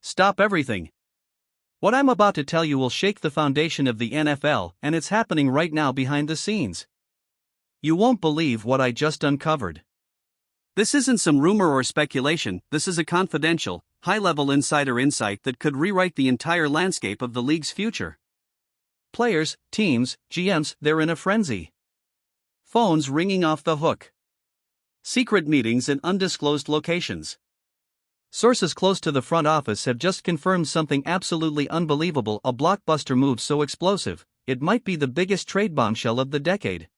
Stop everything. What I'm about to tell you will shake the foundation of the NFL, and it's happening right now behind the scenes. You won't believe what I just uncovered. This isn't some rumor or speculation, this is a confidential, high-level insider insight that could rewrite the entire landscape of the league's future. Players, teams, GMs, they're in a frenzy. Phones ringing off the hook. Secret meetings in undisclosed locations. Sources close to the front office have just confirmed something absolutely unbelievable, a blockbuster move so explosive, it might be the biggest trade bombshell of the decade.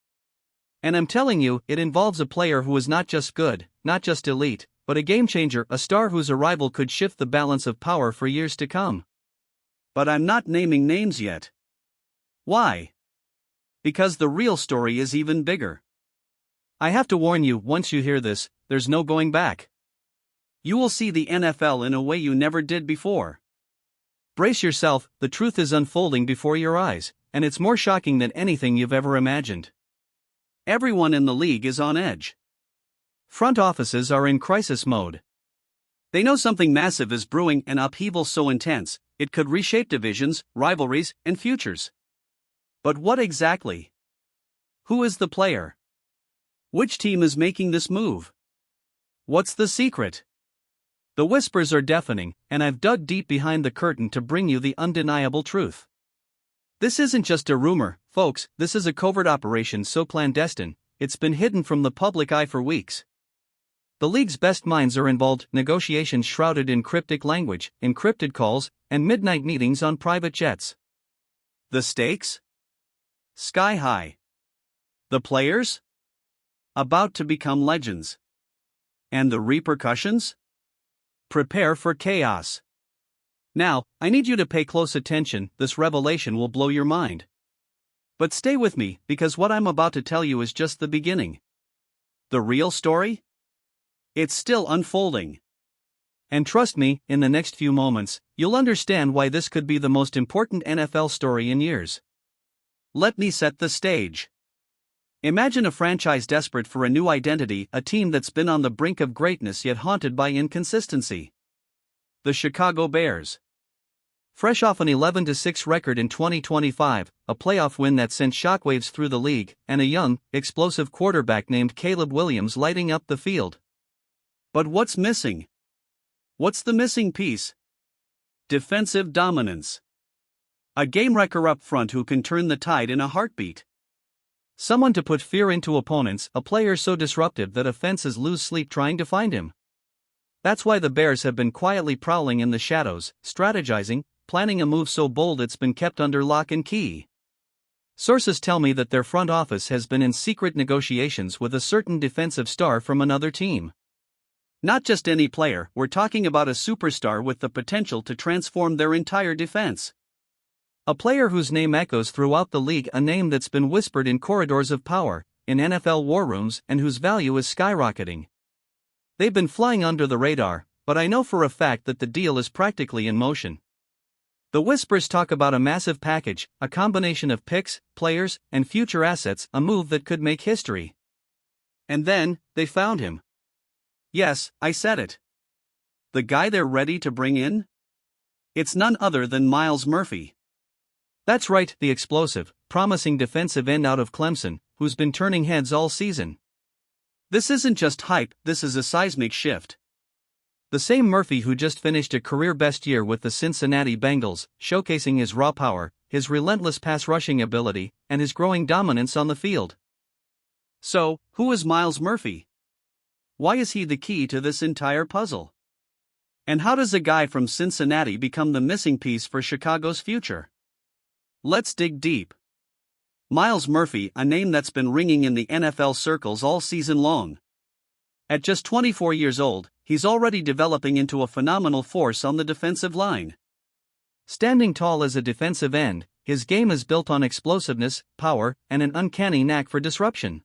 And I'm telling you, it involves a player who is not just good, not just elite, but a game-changer, a star whose arrival could shift the balance of power for years to come. But I'm not naming names yet. Why? Because the real story is even bigger. I have to warn you, once you hear this, there's no going back. You will see the NFL in a way you never did before. Brace yourself, the truth is unfolding before your eyes, and it's more shocking than anything you've ever imagined. Everyone in the league is on edge. Front offices are in crisis mode. They know something massive is brewing, an upheaval so intense, it could reshape divisions, rivalries, and futures. But what exactly? Who is the player? Which team is making this move? What's the secret? The whispers are deafening, and I've dug deep behind the curtain to bring you the undeniable truth. This isn't just a rumor, folks, this is a covert operation so clandestine, it's been hidden from the public eye for weeks. The league's best minds are involved, negotiations shrouded in cryptic language, encrypted calls, and midnight meetings on private jets. The stakes? Sky high. The players? About to become legends. And the repercussions? Prepare for chaos. Now, I need you to pay close attention, this revelation will blow your mind. But stay with me, because what I'm about to tell you is just the beginning. The real story? It's still unfolding. And trust me, in the next few moments, you'll understand why this could be the most important NFL story in years. Let me set the stage. Imagine a franchise desperate for a new identity, a team that's been on the brink of greatness yet haunted by inconsistency. The Chicago Bears. Fresh off an 11-6 record in 2025, a playoff win that sent shockwaves through the league, and a young, explosive quarterback named Caleb Williams lighting up the field. But what's missing? What's the missing piece? Defensive dominance. A game-wrecker up front who can turn the tide in a heartbeat. Someone to put fear into opponents, a player so disruptive that offenses lose sleep trying to find him. That's why the Bears have been quietly prowling in the shadows, strategizing, planning a move so bold it's been kept under lock and key. Sources tell me that their front office has been in secret negotiations with a certain defensive star from another team. Not just any player, we're talking about a superstar with the potential to transform their entire defense. A player whose name echoes throughout the league, a name that's been whispered in corridors of power, in NFL war rooms, and whose value is skyrocketing. They've been flying under the radar, but I know for a fact that the deal is practically in motion. The whispers talk about a massive package, a combination of picks, players, and future assets, a move that could make history. And then, they found him. Yes, I said it. The guy they're ready to bring in? It's none other than Myles Murphy. That's right, the explosive, promising defensive end out of Clemson, who's been turning heads all season. This isn't just hype, this is a seismic shift. The same Murphy who just finished a career-best year with the Cincinnati Bengals, showcasing his raw power, his relentless pass-rushing ability, and his growing dominance on the field. So, who is Myles Murphy? Why is he the key to this entire puzzle? And how does a guy from Cincinnati become the missing piece for Chicago's future? Let's dig deep. Myles Murphy, a name that's been ringing in the NFL circles all season long. At just 24 years old, he's already developing into a phenomenal force on the defensive line. Standing tall as a defensive end, his game is built on explosiveness, power, and an uncanny knack for disruption.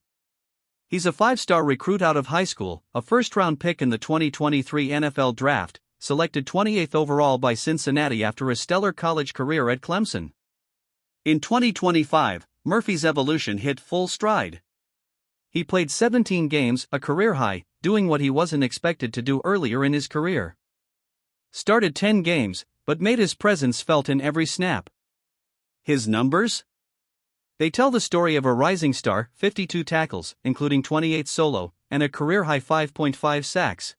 He's a five-star recruit out of high school, a first-round pick in the 2023 NFL Draft, selected 28th overall by Cincinnati after a stellar college career at Clemson. In 2025, Murphy's evolution hit full stride. He played 17 games, a career high, doing what he wasn't expected to do earlier in his career. Started 10 games, but made his presence felt in every snap. His numbers? They tell the story of a rising star: 52 tackles, including 28 solo, and a career-high 5.5 sacks.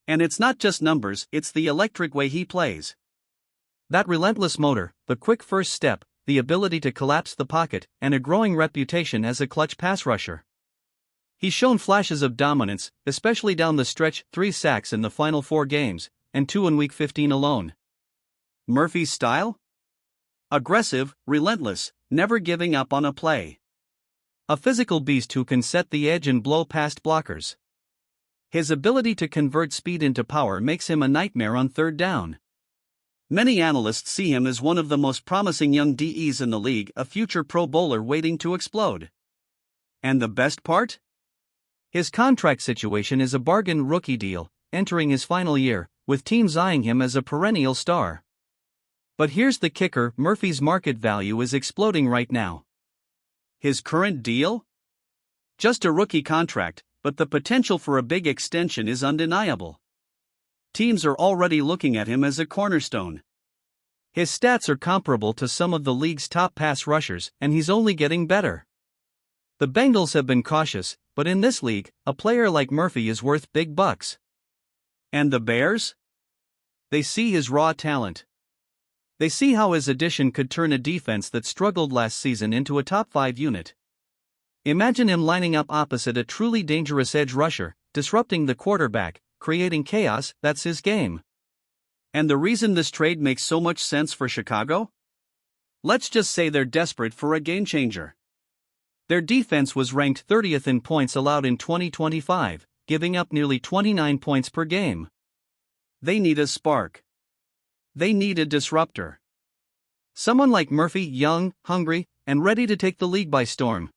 And it's not just numbers, it's the electric way he plays. That relentless motor, the quick first step, the ability to collapse the pocket, and a growing reputation as a clutch pass rusher. He's shown flashes of dominance, especially down the stretch: 3 sacks in the final 4 games, and 2 in Week 15 alone. Murphy's style? Aggressive, relentless, never giving up on a play. A physical beast who can set the edge and blow past blockers. His ability to convert speed into power makes him a nightmare on third down. Many analysts see him as one of the most promising young DEs in the league, a future Pro Bowler waiting to explode. And the best part? His contract situation is a bargain rookie deal, entering his final year, with teams eyeing him as a perennial star. But here's the kicker: Murphy's market value is exploding right now. His current deal? Just a rookie contract, but the potential for a big extension is undeniable. Teams are already looking at him as a cornerstone. His stats are comparable to some of the league's top pass rushers, and he's only getting better. The Bengals have been cautious, but in this league, a player like Murphy is worth big bucks. And the Bears? They see his raw talent. They see how his addition could turn a defense that struggled last season into a top 5 unit. Imagine him lining up opposite a truly dangerous edge rusher, disrupting the quarterback, creating chaos. That's his game. And the reason this trade makes so much sense for Chicago? Let's just say they're desperate for a game changer. Their defense was ranked 30th in points allowed in 2025, giving up nearly 29 points per game. They need a spark. They need a disruptor. Someone like Murphy, young, hungry, and ready to take the league by storm.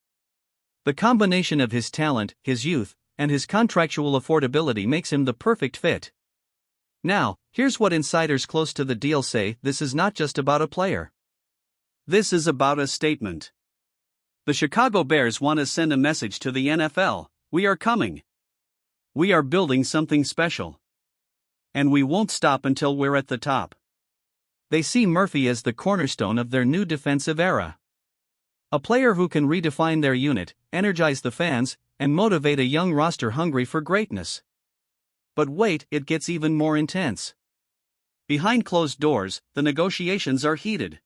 The combination of his talent, his youth, and his contractual affordability makes him the perfect fit. Now, here's what insiders close to the deal say: this is not just about a player. This is about a statement. The Chicago Bears want to send a message to the NFL: we are coming. We are building something special. And we won't stop until we're at the top. They see Murphy as the cornerstone of their new defensive era. A player who can redefine their unit, energize the fans, and motivate a young roster hungry for greatness. But wait, it gets even more intense. Behind closed doors, the negotiations are heated.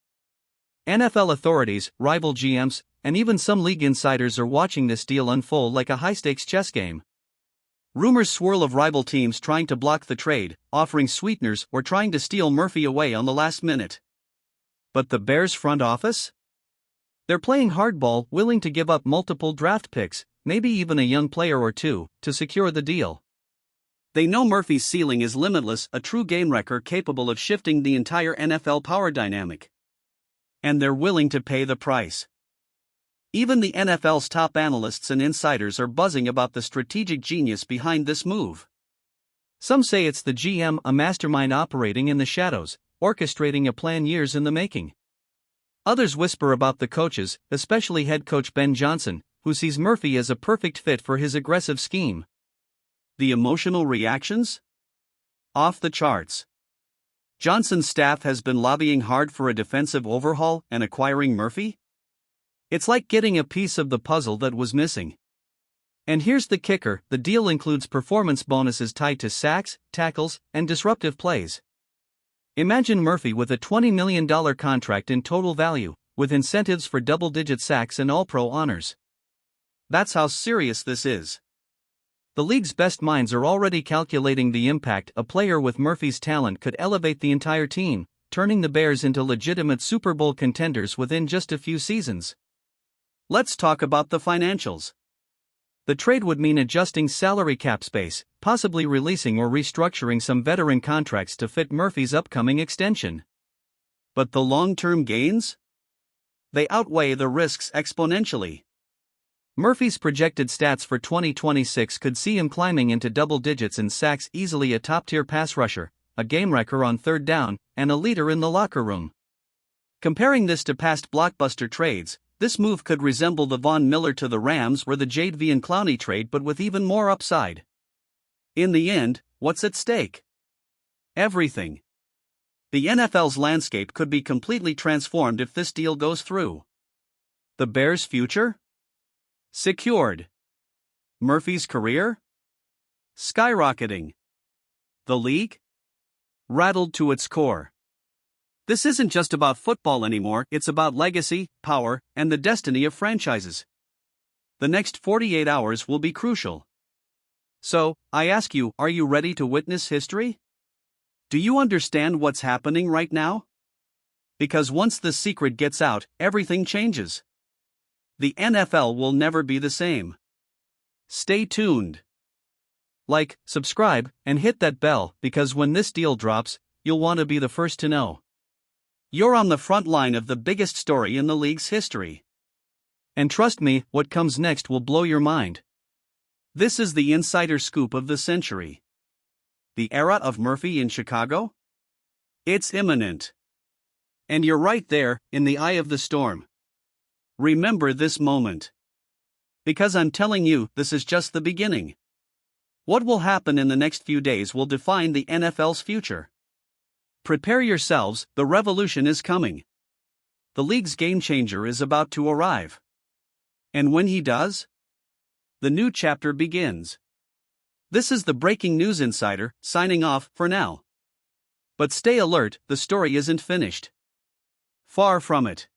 NFL authorities, rival GMs, and even some league insiders are watching this deal unfold like a high-stakes chess game. Rumors swirl of rival teams trying to block the trade, offering sweeteners, or trying to steal Murphy away on the last minute. But the Bears' front office? They're playing hardball, willing to give up multiple draft picks, maybe even a young player or two, to secure the deal. They know Murphy's ceiling is limitless, a true game wrecker capable of shifting the entire NFL power dynamic. And they're willing to pay the price. Even the NFL's top analysts and insiders are buzzing about the strategic genius behind this move. Some say it's the GM, a mastermind operating in the shadows, orchestrating a plan years in the making. Others whisper about the coaches, especially head coach Ben Johnson, who sees Murphy as a perfect fit for his aggressive scheme. The emotional reactions? Off the charts. Johnson's staff has been lobbying hard for a defensive overhaul and acquiring Murphy? It's like getting a piece of the puzzle that was missing. And here's the kicker: the deal includes performance bonuses tied to sacks, tackles, and disruptive plays. Imagine Murphy with a $20 million contract in total value, with incentives for double-digit sacks and All-Pro honors. That's how serious this is. The league's best minds are already calculating the impact a player with Murphy's talent could elevate the entire team, turning the Bears into legitimate Super Bowl contenders within just a few seasons. Let's talk about the financials. The trade would mean adjusting salary cap space, possibly releasing or restructuring some veteran contracts to fit Murphy's upcoming extension. But the long-term gains? They outweigh the risks exponentially. Murphy's projected stats for 2026 could see him climbing into double digits in sacks, easily a top-tier pass rusher, a game wrecker on third down, and a leader in the locker room. Comparing this to past blockbuster trades, this move could resemble the Von Miller to the Rams or the Jadeveon Clowney trade, but with even more upside. In the end, what's at stake? everything. The NFL's landscape could be completely transformed if this deal goes through. The Bears' future? Secured. Murphy's career? Skyrocketing. The league? Rattled to its core. This isn't just about football anymore, it's about legacy, power, and the destiny of franchises. The next 48 hours will be crucial. So, I ask you, are you ready to witness history? Do you understand what's happening right now? Because once the secret gets out, everything changes. The NFL will never be the same. Stay tuned. Like, subscribe, and hit that bell because when this deal drops, you'll want to be the first to know. You're on the front line of the biggest story in the league's history. And trust me, what comes next will blow your mind. This is the insider scoop of the century. The era of Murphy in Chicago? It's imminent. And you're right there, in the eye of the storm. Remember this moment. Because I'm telling you, this is just the beginning. What will happen in the next few days will define the NFL's future. Prepare yourselves, the revolution is coming. The league's game changer is about to arrive. And when he does, the new chapter begins. This is the Breaking News Insider, signing off for now. But stay alert, the story isn't finished. Far from it.